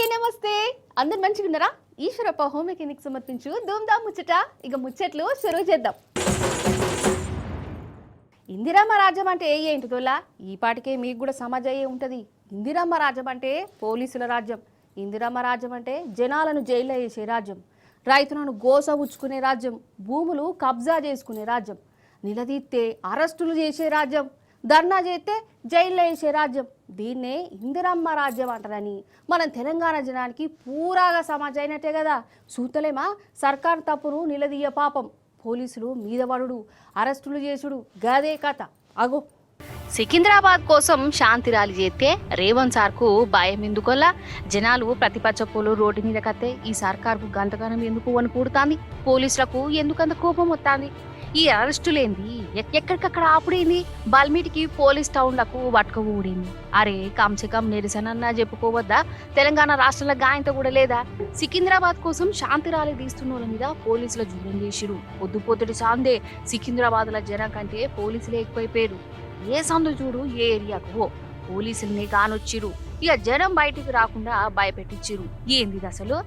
అందరికీ నమస్తే. అందరు మంచిగా ఉన్నారా? ఈశ్వరప్ప హోమ్ మెకానిక్ సమర్పించు ధూమ్ధాం ముచ్చట. ఇక ముచ్చట్లు షురువు చేద్దాం. ఇందిరమ్మ రాజ్యం అంటే ఏంటిదోలా? ఈ పాటికే మీకు కూడా సమాజం అయ్యే ఉంటుంది. ఇందిరమ్మ రాజ్యం అంటే పోలీసుల రాజ్యం. ఇందిరమ్మ రాజ్యం అంటే జనాలను జైల్లో వేసే రాజ్యం, రైతులను గోస ఉచ్చుకునే రాజ్యం, భూములు కబ్జా చేసుకునే రాజ్యం, నిలదీస్తే అరెస్టులు చేసే రాజ్యం, ధర్నా చేస్తే జైల్లో వేసే రాజ్యం. దీన్నే ఇందిరమ్మ రాజ్యం అంటారని మనం తెలంగాణ జనానికి పూరాగా సమాజం అయినట్టే కదా. సూతలేమా సర్కార్ తప్పును నిలదీయ పాపం, పోలీసులు మీద పడుడు, అరెస్టులు చేసుడు, గదే కథ. అగో సికింద్రాబాద్ కోసం శాంతి ర్యాలీ చేస్తే రేవంత్ సార్కు భయం ఎందుకోలా? జనాలు ప్రతిపక్ష పోలు రోడ్డు మీద కత్తే ఈ సర్కార్కు గంతగానం ఎందుకు అని కూడుతాంది? పోలీసులకు ఎందుకంత కోపం వస్తుంది? ఈ అరెస్టులేంది? ఎక్కడికక్కడ ఆపుడేంది? బల్మీటికి పోలీస్ టౌన్లకు వట్క ఊడింది. అరే కమ్సే కమ్ నిరసనన్నా చెప్పుకోవద్దా? తెలంగాణ రాష్ట్రంలో గాయంతో కూడా లేదా? సికింద్రాబాద్ కోసం శాంతి ర్యాలీ తీస్తున్న వాళ్ళ మీద పోలీసుల జూరం చేసిరు. పొద్దుపొద్దుటి సాందే సికింద్రాబాద్ల జనం కంటే పోలీసులే ఎక్కువైపోయారు. ఏ సందు చూడు ఏ ఏరియాకు పోలీసుల్ని కానొచ్చిరు. ఇక జనం బయటికి రాకుండా భయపెట్టించిరు. ఏంది అసలు?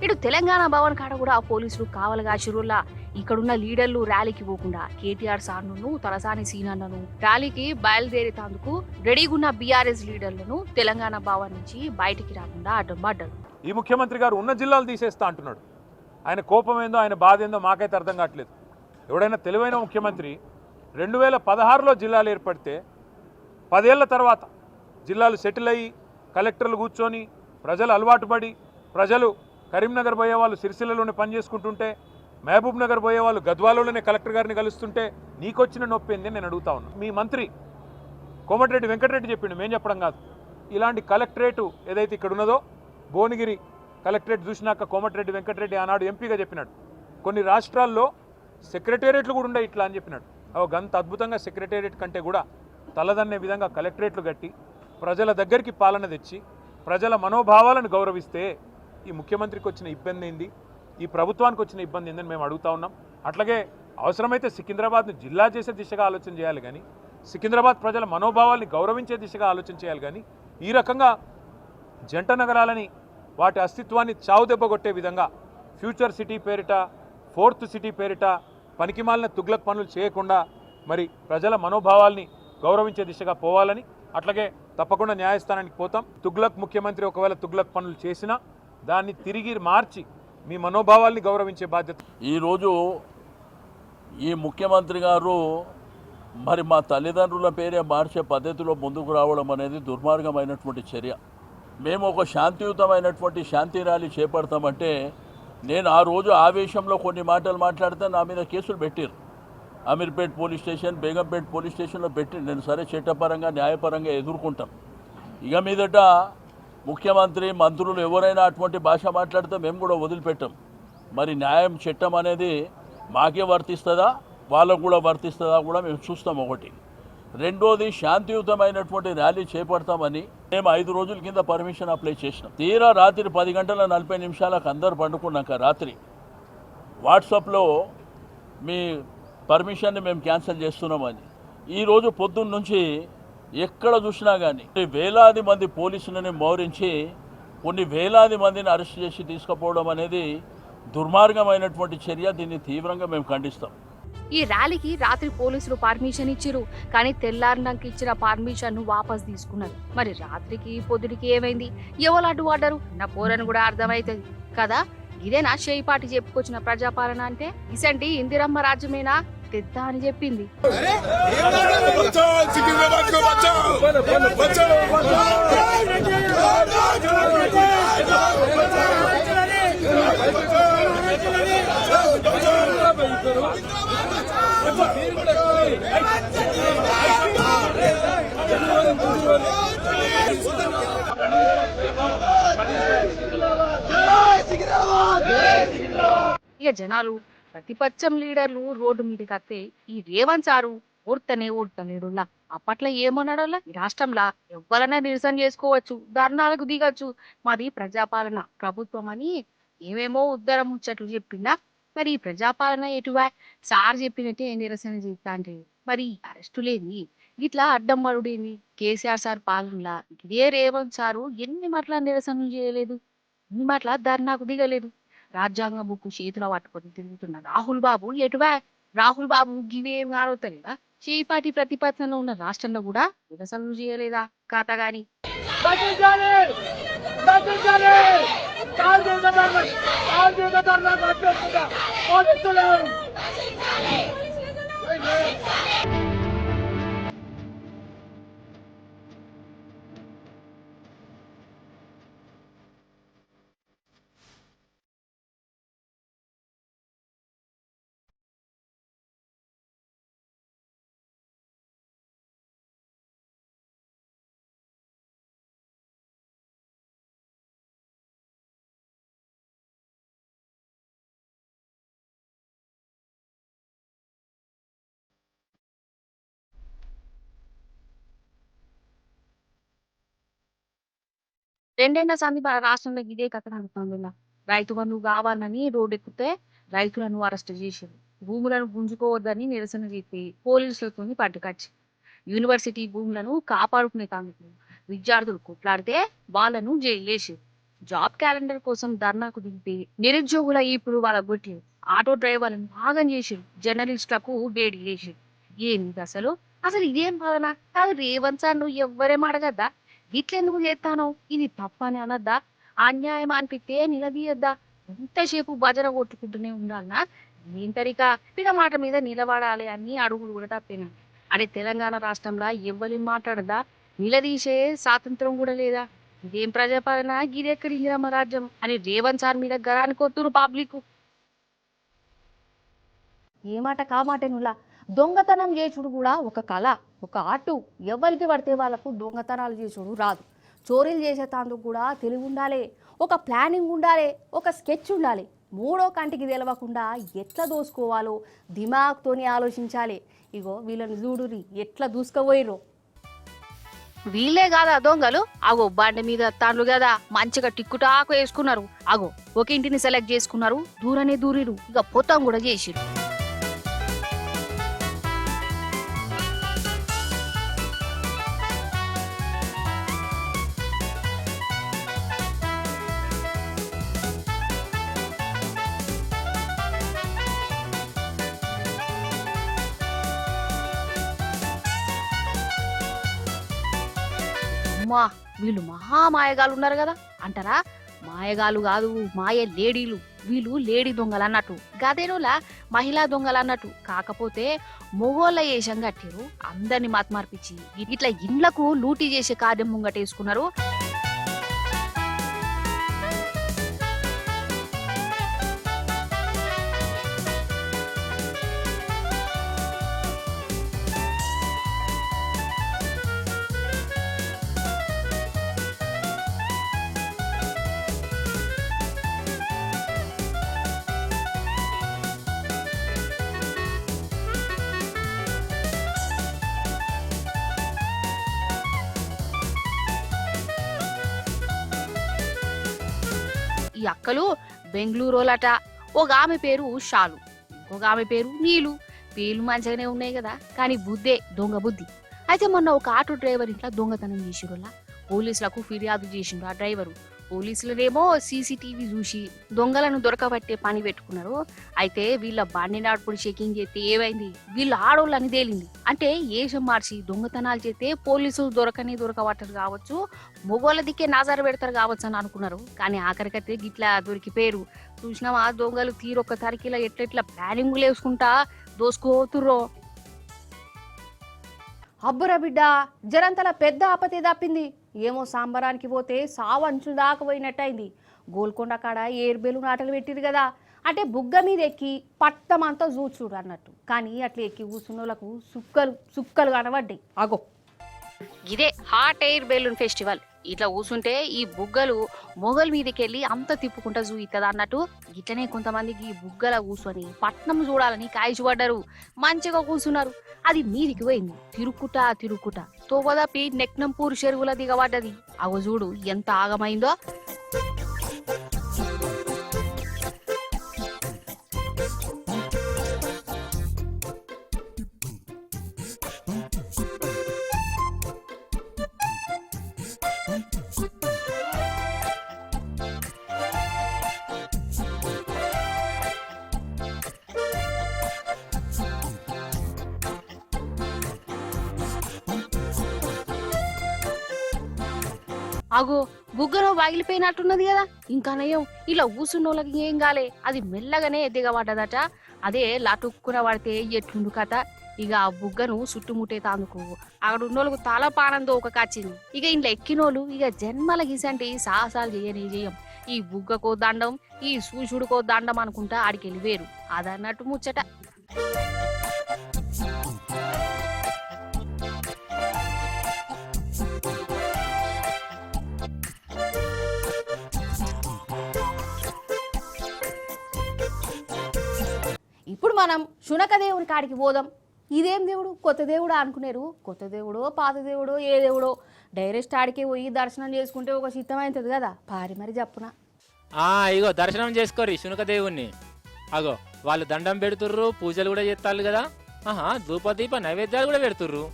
ఇటు తెలంగాణ భవన్ కాడ కూడా పోలీసులు కావలగా చిరుల్లా. ఇక్కడున్న లీడర్లు ర్యాలీకి పోకుండా కేటీఆర్ సార్ను, తలసాని సీనన్నను ర్యాలీకి బయలుదేరేతందుకు రెడీగున్న బీఆర్ఎస్ లీడర్లను తెలంగాణ భవన్ నుంచి బయటికి రాకుండా అడ్డం పడ్డారు. ఈ ముఖ్యమంత్రి గారు ఉన్న జిల్లాలు తీసేస్తా అంటున్నాడు. ఆయన కోపం ఏందో, ఆయన బాధ ఏందో మాకైతే అర్థం కావట్లేదు. ఎవడైనా తెలివైన ముఖ్యమంత్రి 2016లో జిల్లాలు ఏర్పడితే 10 ఏళ్ల తర్వాత జిల్లాలు సెటిల్ అయ్యి కలెక్టర్లు కూర్చొని ప్రజలు అలవాటు పడి, ప్రజలు కరీంనగర్ పోయే వాళ్ళు సిరిసిల్లలోనే పనిచేసుకుంటుంటే, మహబూబ్ నగర్ పోయే వాళ్ళు గద్వాలలోనే కలెక్టర్ గారిని కలుస్తుంటే నీకొచ్చిన నొప్పి ఏంది నేను అడుగుతా ఉన్నా. మీ మంత్రి కోమటిరెడ్డి వెంకటరెడ్డి చెప్పిండు, మేము చెప్పడం కాదు. ఇలాంటి కలెక్టరేటు ఏదైతే ఇక్కడ ఉన్నదో, భువనగిరి కలెక్టరేట్ చూసినాక కోమటిరెడ్డి వెంకటరెడ్డి ఆనాడు ఎంపీగా చెప్పినాడు, కొన్ని రాష్ట్రాల్లో సెక్రటేరియట్లు కూడా ఉండే ఇట్లా అని చెప్పినాడు. గంత అద్భుతంగా సెక్రటేరియట్ కంటే కూడా తలదన్నే విధంగా కలెక్టరేట్లు కట్టి ప్రజల దగ్గరికి పాలన తెచ్చి ప్రజల మనోభావాలను గౌరవిస్తే ఈ ముఖ్యమంత్రికి వచ్చిన ఇబ్బంది ఏంది, ఈ ప్రభుత్వానికి వచ్చిన ఇబ్బంది ఏందని మేము అడుగుతా ఉన్నాం. అట్లాగే అవసరమైతే సికింద్రాబాద్ను జిల్లా చేసే దిశగా ఆలోచన చేయాలి కానీ, సికింద్రాబాద్ ప్రజల మనోభావాల్ని గౌరవించే దిశగా ఆలోచన చేయాలి కానీ, ఈ రకంగా జంట నగరాలని వాటి అస్తిత్వాన్ని చావుదెబ్బగొట్టే విధంగా ఫ్యూచర్ సిటీ పేరిట, ఫోర్త్ సిటీ పేరిట పనికిమాలిన తుగ్లక్ పనులు చేయకుండా మరి ప్రజల మనోభావాల్ని గౌరవించే దిశగా పోవాలని, అట్లాగే తప్పకుండా న్యాయస్థానానికి పోతాం. తుగ్లక్ ముఖ్యమంత్రి ఒకవేళ తుగ్లక్ పనులు చేసినా దాన్ని తిరిగి మార్చి మీ మనోభావాల్ని గౌరవించే బాధ్యత. ఈరోజు ఈ ముఖ్యమంత్రి గారు మరి మా తల్లిదండ్రుల పేరే మార్చే పద్ధతిలో ముందుకు రావడం అనేది దుర్మార్గమైనటువంటి చర్య. మేము ఒక శాంతియుతమైనటువంటి శాంతి ర్యాలీ చేపడతామంటే, నేను ఆ రోజు ఆవేశంలో కొన్ని మాటలు మాట్లాడితే నా మీద కేసులు పెట్టారు. Ameerpet police station, Begumpet police స్టేషన్లో పెట్టి నేను సరే చట్టపరంగా న్యాయపరంగా ఎదుర్కొంటాం. ఇక మీదట ముఖ్యమంత్రి మంత్రులు ఎవరైనా అటువంటి భాష మాట్లాడితే మేము కూడా వదిలిపెట్టాం. మరి న్యాయం చట్టం అనేది మాకే వర్తిస్తుందా, వాళ్ళకు కూడా వర్తిస్తుందా కూడా మేము చూస్తాం. ఒకటి. రెండోది, శాంతియుతమైనటువంటి ర్యాలీ చేపడతామని మేము 5 రోజుల కింద పర్మిషన్ అప్లై చేసినాం. తీరా రాత్రి 10:40 అందరూ పండుకున్నాక రాత్రి వాట్సాప్లో మీ పర్మిషన్ని మేము క్యాన్సిల్ చేస్తున్నామని. ఈరోజు పొద్దున్న నుంచి ఎక్కడ చూసినా కానీ వేలాది మంది పోలీసులని మోహరించి కొన్ని వేలాది మందిని అరెస్ట్ చేసి తీసుకుపోవడం అనేది దుర్మార్గమైనటువంటి చర్య. దీన్ని తీవ్రంగా మేము ఖండిస్తాం. ఈ ర్యాలీకి రాత్రి పోలీసులు పర్మిషన్ ఇచ్చిరు, కానీ తెల్లారినాక ఇచ్చిన పర్మిషన్ ను వాపస్ తీసుకున్నారు. మరి రాత్రికి పొద్దుడికి ఏమైంది? ఎవరు అడ్డు పడ్డారు? నా పోరని కూడా అర్థమవుతుంది కదా. ఇదేనా చేయిపాటి చెప్పుకొచ్చిన ప్రజాపాలన అంటే? ఇసంటి ఇందిరమ్మ రాజ్యమేనా తెద్దా అని చెప్పింది. Vamos, ఇక జనాలు ప్రతిపక్షం లీడర్లు రోడ్డు మీదకి వస్తే ఈ రేవంత్ సారు ఓడతలేడులా. అప్పట్లో ఏమన్నాడోలా, ఈ రాష్ట్రంలో ఎవరైనా నిరసన చేసుకోవచ్చు, ధర్నాలకు దిగచ్చు, మాది ప్రజాపాలన ప్రభుత్వం అని ఏమేమో ఉద్దరం ముచ్చట్లు చెప్పిందా. మరి ఈ ప్రజాపాలన ఎటువా సార్ చెప్పినట్టే నిరసన చేస్తా అంటే మరి అరెస్టులేని ఇట్లా అడ్డం పడుడేమి కేసీఆర్ సార్ పాలనలా. ఇదే రేవంత్ సారు ఎన్ని మాటల నిరసనలు చేయలేదు, ఎన్ని మాటల ధర్నాకు దిగలేదు. రాజ్యాంగ బుక్ చేతిలో పట్టుకొని తిరుగుతున్న రాహుల్ బాబు ఎటువా. రాహుల్ బాబు గివేం ఆరోతలేదా. చేపాటి ప్రతిపక్షంలో ఉన్న రాష్ట్రంలో కూడా నిరసనలు చేయలేదా కాత గాని. రెండేళ్ల సంది రాష్ట్రంలో ఇదే కథ నడుపుతుందిలా. రైతు బంధు కావాలని రోడ్డెక్కితే రైతులను అరెస్ట్ చేశారు. భూములను గుంజుకోవద్దని నిరసన చేసి పోలీసులతో పట్టుకచ్చి యూనివర్సిటీ భూములను కాపాడుకునేందుకు విద్యార్థులు కొట్లాడితే వాళ్ళను జైలు వేసారు. జాబ్ క్యాలెండర్ కోసం ధర్నాకు దింపి నిరుద్యోగుల ఇప్పుడు వాళ్ళ గొట్టి ఆటో డ్రైవర్లను భాగం చేసారు. జర్నలిస్టులకు వేడి చేసారు. ఏంది అసలు అసలు ఇదేం పాలన కాదు. రేవంత్ సార్ నువ్వు ఎవ్వరేం అడగద్దా, ఇట్లెందుకు చేస్తానో, ఇది తప్పని అనద్దా, అన్యాయం అనిపిస్తే నిలదీయద్దా, ఎంతసేపు భజన కొట్టుకుంటూనే ఉండాలన్నా. ఏంటరిక పిన మాట మీద నిలబడాలి అని అడుగులు కూడా తప్పేనా. అదే తెలంగాణ రాష్ట్రంలో ఎవ్వరి మాట్లాడదా, నిలదీసే స్వాతంత్రం కూడా లేదా. ఇదేం ప్రజాపాలన, గిదెక్కడి ఇందిరమ్మ రాజ్యం అని రేవంత్ సార్ మీద గరాని కొత్తురు పబ్లిక్. ఏ మాట కామాటేనులా. దొంగతనం చేసుడు కూడా ఒక కళ, ఒక ఆర్టు. ఎవరికి పడితే వాళ్ళకు దొంగతనాలు చేసుడు రాదు. చోరీలు చేసేటందుకు కూడా తెలివి ఉండాలి, ఒక ప్లానింగ్ ఉండాలి, ఒక స్కెచ్ ఉండాలి. మూడో కంటికి తెలవకుండా ఎట్లా దోసుకోవాలో దిమాగ్తోని ఆలోచించాలి. ఇగో వీళ్ళని చూడురి ఎట్లా దూసుకుపోయిర్రో. వీళ్ళే కాదా దొంగలు. అగో బండి మీద తాండ్లు కదా మంచిగా టిక్కుటాకు వేసుకున్నారు. అగో ఒక ఇంటిని సెలెక్ట్ చేసుకున్నారు, దూరనే దూరిరు, ఇక పొత్తం కూడా చేసిరు. అమ్మా వీళ్ళు మహామాయగాలు ఉన్నారు కదా అంటారా. మాయగాలు కాదు, మాయ లేడీలు. వీళ్ళు లేడీ దొంగలు అన్నట్టు, గదేరోలా మహిళా దొంగలు అన్నట్టు. కాకపోతే మొగోళ్ళ వేషం కట్టిరు, అందరిని మతమార్పించి ఇట్లా ఇండ్లకు లూటీ చేసే కార్యం ముంగటేసుకున్నారు. ఈ అక్కలు బెంగళూరులట. ఒక ఆమె పేరు షాలు, ఇంకొక ఆమె పేరు నీలు. పేర్లు మంచిగానే ఉన్నాయి కదా, కానీ బుద్ధే దొంగ బుద్ధి. అయితే మొన్న ఒక ఆటో డ్రైవర్ ఇంట్లో దొంగతనం చేసిరులా. పోలీసులకు ఫిర్యాదు చేసిండు ఆ డ్రైవరు. పోలీసులనేమో సీసీటీవీ చూసి దొంగలను దొరకబట్టే పని పెట్టుకున్నారు. అయితే వీళ్ళ బండి నాడుపుడు చెకింగ్ చేస్తే ఏమైంది, వీళ్ళు ఆడోళ్ళని తేలింది. అంటే ఏషం మార్చి దొంగతనాలు చేస్తే పోలీసులు దొరకబట్టరు కావచ్చు, మొగోళ్ళ దిక్కే నజరు పెడతారు కావచ్చు అని అనుకున్నారు. కానీ ఆఖరికైతే గిట్లా దొరికిపోయారు. చూసినావా దొంగలు తీరొక్క తరికిలా ఎట్లెట్లా ప్లానింగులు వేసుకుంటా దోసుకోతుర్రో. అబ్బురా బిడ్డ, జరంతల పెద్ద ఆపతే తప్పింది. ఏమో సాంబరానికి పోతే సావు అంచులు దాకా పోయినట్టయింది. గోల్కొండ కాడ ఏర్బేలు నాటలు పెట్టిరు కదా, అంటే బుగ్గ మీద ఎక్కి పట్టమంతా చూచుడు అన్నట్టు. కానీ అట్లా ఎక్కి కూర్చున్న వాళ్ళకు సుక్కలు కనబడ్డాయి. అగో ఇదే హాట్ ఎయిర్ బెలూన్ ఫెస్టివల్. ఇట్లా కూర్చుంటే ఈ బుగ్గలు మొగల మీదకి వెళ్ళి అంత తిప్పుకుంటా చూయిస్తుంది అన్నట్టు ఇట్లనే కొంతమందికి ఈ బుగ్గల కూర్చొని పట్నం చూడాలని కాయిచుపడ్డారు. మంచిగా కూర్చున్నారు. అది మీదికి పోయింది తిరుక్కుంటా తోవదపి నెక్నంపూర్ చెరువుల దిగబడ్డది. అగో చూడు ఎంత ఆగమైందో. అగో బుగ్గలో వాగిలిపోయినట్టున్నది కదా. ఇంకా నయం ఇలా ఊసున్నోళ్ళకి ఏం కాలే, అది మెల్లగానే దిగబడ్డదట. అదే లాటుక్కున పడితే ఎట్లుండు కథ. ఇక ఆ బుగ్గను చుట్టుముట్టే తాందుకు అక్కడ ఉన్నోళ్ళకు తల పానందో ఒక కాచింది. ఇక ఇంట్లో ఎక్కినోళ్ళు ఇక జన్మల గీసంటే సాహసాలు చేయం. ఈ బుగ్గకో దండం, ఈ సూచుడుకో దండం అనుకుంటా ఆడికెళ్ళి వేరు. అదన్నట్టు ముచ్చట. ఇప్పుడు మనం శునక దేవుని కాడికి పోదాం. ఇదేం దేవుడు, కొత్త దేవుడా అనుకునేరు. కొత్త దేవుడో పాత దేవుడో ఏ దేవుడో డైరెక్ట్ ఆడికి పోయి దర్శనం చేసుకుంటే ఒక సిద్ధమవుతుంది కదా. పారి మరి చెప్పున. ఇగో దర్శనం చేసుకోరి శునక దేవుణ్ణి. అగో వాళ్ళు దండం పెడుతుర్రు, పూజలు కూడా చేస్తారు కదా. ధూపదీప నైవేద్యాలు కూడా పెడుతుర్రు.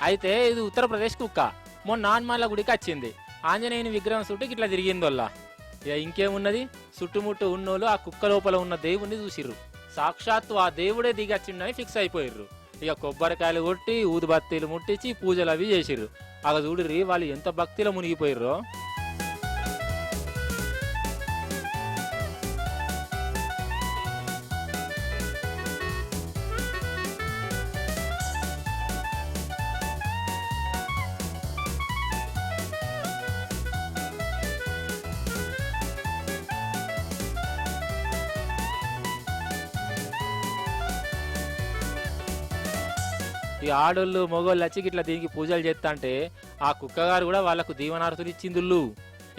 అయితే ఇది ఉత్తరప్రదేశ్ కుక్క మొన్న నాన్మాల గుడికి వచ్చింది. ఆంజనేయుని విగ్రహం చుట్టూ ఇట్లా తిరిగిందోల్లా. ఇక ఇంకేమున్నది, చుట్టుముట్టు ఉన్నోళ్ళు ఆ కుక్క లోపల ఉన్న దేవుణ్ణి చూసిర్రు. సాక్షాత్తు ఆ దేవుడే దిగచ్చిండని ఫిక్స్ అయిపోయిర్రు. ఇక కొబ్బరికాయలు కొట్టి ఊదుబత్తీలు ముట్టించి పూజలు అవి చేసిర్రు. అగ చూడిర్రి వాళ్ళు ఎంత భక్తిలో మునిగిపోయిర్రో. ఈ ఆడోళ్ళు మొగోళ్ళు వచ్చి ఇట్లా దీనికి పూజలు చేస్తా అంటే ఆ కుక్కగారు కూడా వాళ్ళకు దీవనార్తులు ఇచ్చిందుళ్ళు.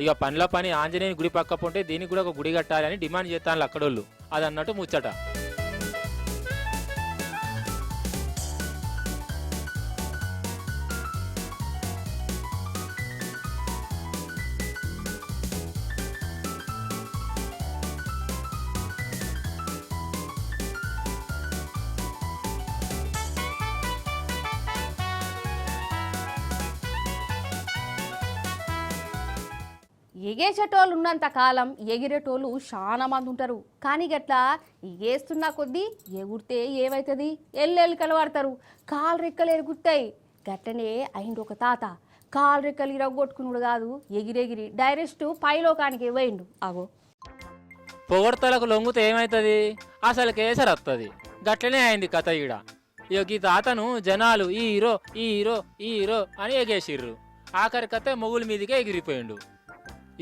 ఇక పనిలో పని ఆంజనేయుని గుడి పక్క పొంటే దీనికి కూడా ఒక గుడి కట్టాలని డిమాండ్ చేస్తాను అక్కడోళ్ళు. అది అన్నట్టు ముచ్చట. ఎగేసేటోళ్ళు ఉన్నంత కాలం ఎగిరేటోళ్ళు చాలా మంది ఉంటారు. కానీ గట్లా ఎగేస్తున్న కొద్దీ ఎగురితే ఏమవుతుంది, ఎల్లెలికలు పడతారు, కాలు రెక్కలు ఎరుగుతాయి. గట్టనే అయిండు ఒక తాత. కాలు రెక్కలు ఇరగొట్టుకున్నాడు కాదు, ఎగిరెగిరి డైరెక్ట్ పైలోకానికి పోయిండు. అగో పొగడతలకు లొంగుతే ఏమవుతుంది, అసలు కేసరి వస్తుంది. గట్లనే అయింది కథ ఈడ. ఇక ఈ తాతను జనాలు ఈ హీరో ఈ హీరో ఈ హీరో అని ఎగేసిర్రు. ఆఖరి కథ మొగుల మీదికే ఎగిరిపోయిండు.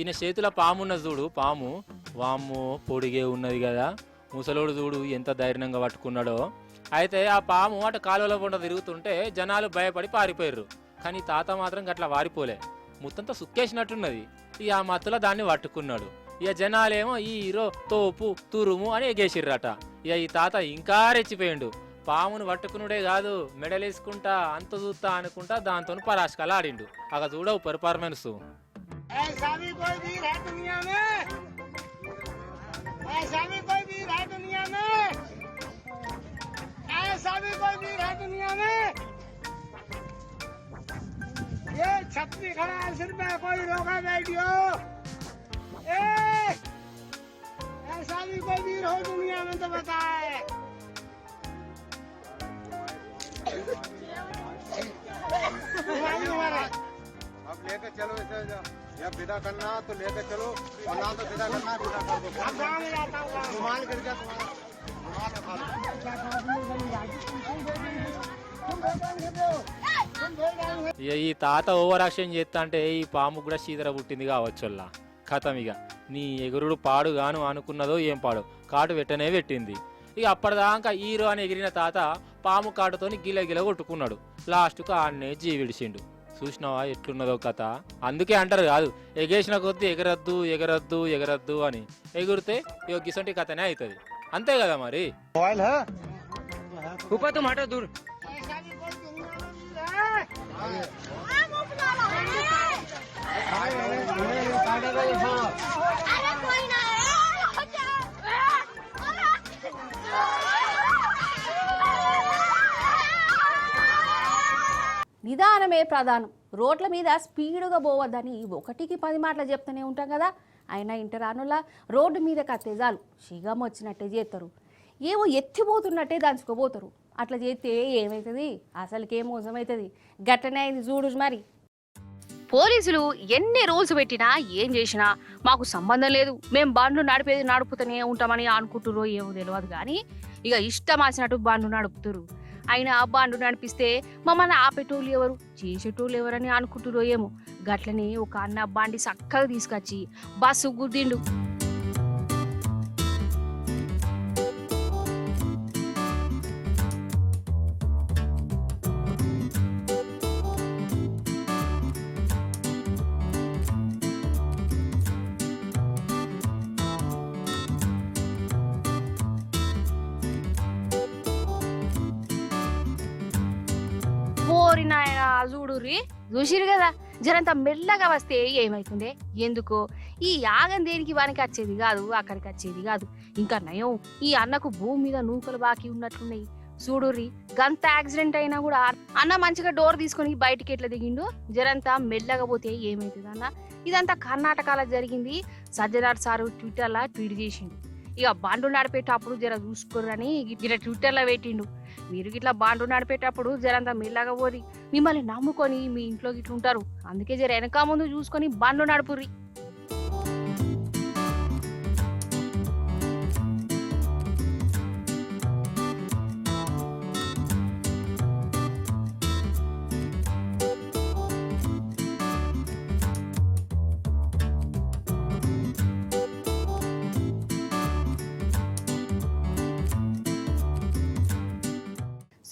ఈయన చేతుల పామున్న చూడు, పాము వామ్మో పొడిగే ఉన్నది కదా. ముసలోడు చూడు ఎంత ధైర్యంగా పట్టుకున్నాడో. అయితే ఆ పాము అటు కాలువల పొండ తిరుగుతుంటే జనాలు భయపడి పారిపోయారు. కానీ తాత మాత్రం గట్లా వారిపోలే, ముత్తంతా సుక్కేసినట్టున్నది. ఇక ఆ మత్తులో దాన్ని పట్టుకున్నాడు. ఇక జనాలేమో ఈ హీరో తోపు తురుము అని ఎగేసిర్రట. ఇక ఈ తాత ఇంకా రెచ్చిపోయిండు. పామును పట్టుకునుడే కాదు, మెడలేసుకుంటా అంత చూస్తా అనుకుంటా దాంతో పరాశకాలు ఆడిండు. అక చూడవు పెర్ఫార్మెన్స్. ऐसा भी कोई वीर है दुनिया में, ऐसा भी कोई वीर है दुनिया में, ऐसा भी कोई वीर है दुनिया में। ये छतरी खड़ा है सिर पे, कोई रोका बैठियो। ऐसा भी कोई वीर हो दुनिया में तो बताए। अब लेकर चलो इसे या विदा करना तो लेकर चलो, वरना तो विदा करना विदा कर दो। अब गाँव में जाता हूँ गाँव। रुमाल गिर गया तुम्हारा, रुमाल रखा लो। ఇక ఈ తాత ఓవర్ యాక్షన్ చేస్తా అంటే ఈ పాము కూడా చీదర పుట్టింది కావచ్చోళ్ళ కథం. ఇక నీ ఎగురుడు పాడు గాను అనుకున్నదో ఏం పాడు కాటు వెట్టనే పెట్టింది. ఇక అప్పటిదాకా హీరో అని ఎగిరిన తాత పాము కాటుతోని గిలగిల కొట్టుకున్నాడు. లాస్ట్కు ఆడనే జీవిడిచిండు. చూసినావా ఎట్లున్నదో కథ. అందుకే అంటారు కాదు ఎగేసిన కొద్దీ ఎగరద్దు ఎగరద్దు ఎగరద్దు అని. ఎగురితే ఇక గిసంటి కథనే అవుతుంది. అంతే కదా మరి. ऐसा भी कोई दुनिया में वीर है। अरे कोई ना నిదానమే ప్రధానం. రోడ్ల మీద స్పీడుగా పోవద్దని 1కి 10 మాటలు చెప్తూనే ఉంటాం కదా. అయినా ఇంటరానులా రోడ్డు మీద కత్తేజాలు షిగం వచ్చినట్టే చేస్తారు. ఏవో ఎత్తిపోతున్నట్టే దంచుకోబోతారు. అట్లా చేస్తే ఏమవుతుంది? అసలుకే మోసమవుతుంది. గట్టనే అయింది చూడు మరి. పోలీసులు ఎన్ని రూల్స్ పెట్టినా ఏం చేసినా మాకు సంబంధం లేదు, మేము బండ్లు నడిపేది నడుపుతూనే ఉంటామని అనుకుంటురో ఏమో తెలియదు. కానీ ఇక ఇష్టం వచ్చినట్టు బండ్లు నడుపుతారు. అయినా బండ్లు నడిపిస్తే మమ్మల్ని ఆపేటోళ్ళు ఎవరు, చేసేటోళ్ళు ఎవరని అనుకుంటురో ఏమో. గట్లనే ఒక అన్న బండి చక్కగా తీసుకొచ్చి బస్సు గుద్దిండు. పోరి నాయన చూడుర్రి, చూసిరు కదా. జరంత మెల్లగా వస్తే ఏమైతుండే? ఎందుకో ఈ యాగం దేనికి వానికి వచ్చేది కాదు, అక్కడికి వచ్చేది కాదు. ఇంకా నయం ఈ అన్నకు భూమి మీద నూకలు బాకీ ఉన్నట్లున్నాయి. చూడుర్రి, గంత యాక్సిడెంట్ అయినా కూడా అన్న మంచిగా డోర్ తీసుకొని బయటికి ఎట్లా దిగిండు. జరంతా మెల్లగా పోతే ఏమైతుంది అన్న? ఇదంతా కర్ణాటకలో జరిగింది. సజ్జనార్ సారు ట్విట్టర్లో ట్వీట్ చేసిండు. ఇక బండ్లు నడిపేటప్పుడు జర చూసుకోరని ఇట్లా ట్విట్టర్లో పెట్టిండు. మీరు గిట్లా బండ్లు నడిపేటప్పుడు జరంతా మెల్లగా పోరి, మిమ్మల్ని నమ్ముకొని మీ ఇంట్లో గిట్ల ఉంటారు. అందుకే జర వెనక ముందు చూసుకొని బండ్లు నడుపుర్రి.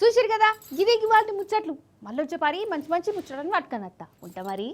చూసిరు కదా, ఇదే ఇవాళ ముచ్చట్లు. మళ్ళీ వచ్చే పారి మంచి మంచి ముచ్చట్లను పట్టుకొని వస్తా ఉంటా మరి.